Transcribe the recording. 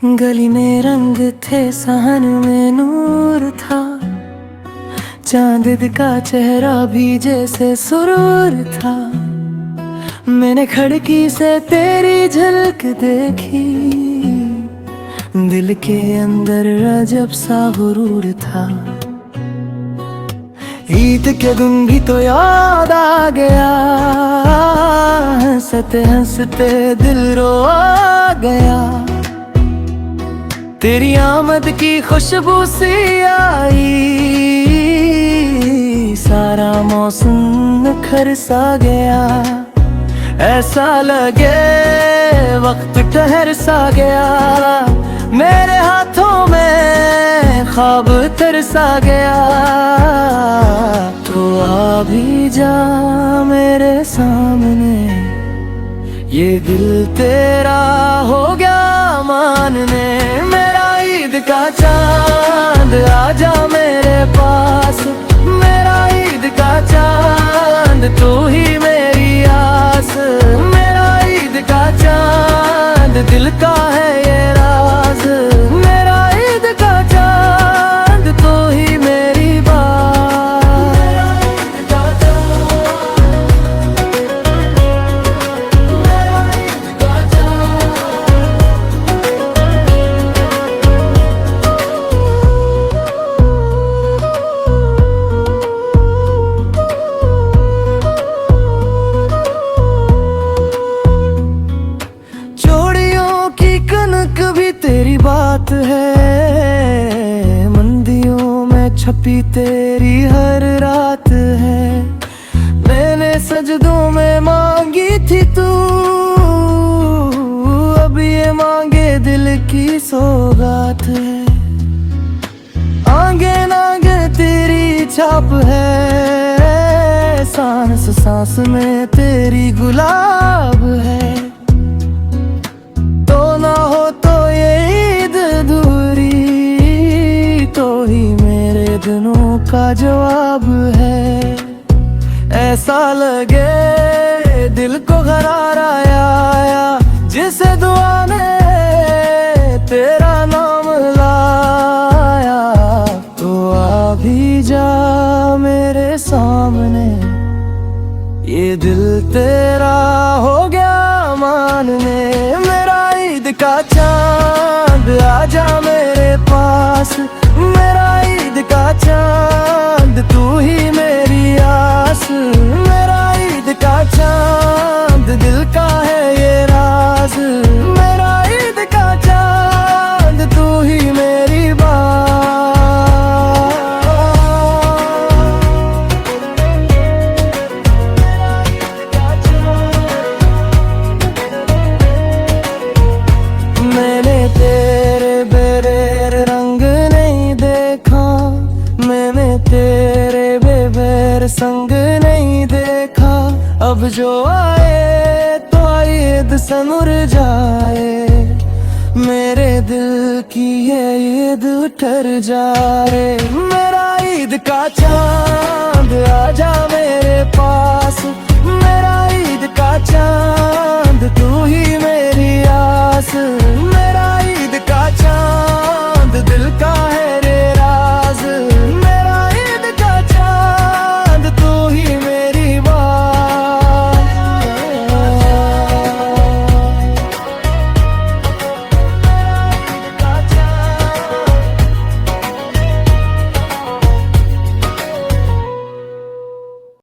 गली में रंग थे, सहन में नूर था, चांद का चेहरा भी जैसे सुरूर था। मैंने खिड़की से तेरी झलक देखी, दिल के अंदर अजब सा गुरूर था। ईद के दिन भी तो याद आ गया, हंसते हंसते दिल रो आ गया। तेरी आमद की खुशबू सी आई, सारा मौसम निखर सा गया। ऐसा लगे वक्त ठहर सा गया, मेरे हाथों में ख्वाब तरसा गया। तो आ भी जा मेरे सामने, ये दिल तेरा हो गया मानने। मेरा ईद का चांद आजा मेरे पास, मेरा ईद का चांद तू ही मेरी आस। मेरा ईद का चांद दिल का है ये राज, मेरा ईद का चांद तू ही मेरी बात। मेरा ईद का चांद, मेरा ईद का चांद। चोड़ियों की कनक भी तेरी बात है, मंदियों में छपी तेरी हर रात है। मैंने सजदों में मांगी थी तू, अब ये मांगे दिल की सौगात है। आगे नागे तेरी छाप है, सांस सांस में तेरी गुलाब है। तो ना हो तो ये ईद अधूरी, तो ही मेरे दिनों का जवाब है। ऐसा लगे दिल को करार आया, जिसे दुआ ने तेरा नाम लाया। तो आ भी जा मेरे सामने, ये दिल तेरा हो गया मानने। मेरा ईद का चांद आजा मेरे पास, मेरा ईद का चांद तू ही मेरी आस। मेरा ईद का चांद दिल का है ये राज, मेरा ईद का चांद तू ही मेरी बात। मैंने तेरे बेरेर रंग नहीं देखा, मैंने तेरे बेबेर संग नहीं देखा। अब जो आए तो ईद से मुरझाए, मेरे दिल की ये ईद ठहर जाए। मेरा ईद का चांद आजा मेरे पास, मेरा ईद का चांद तू ही मेरी आस।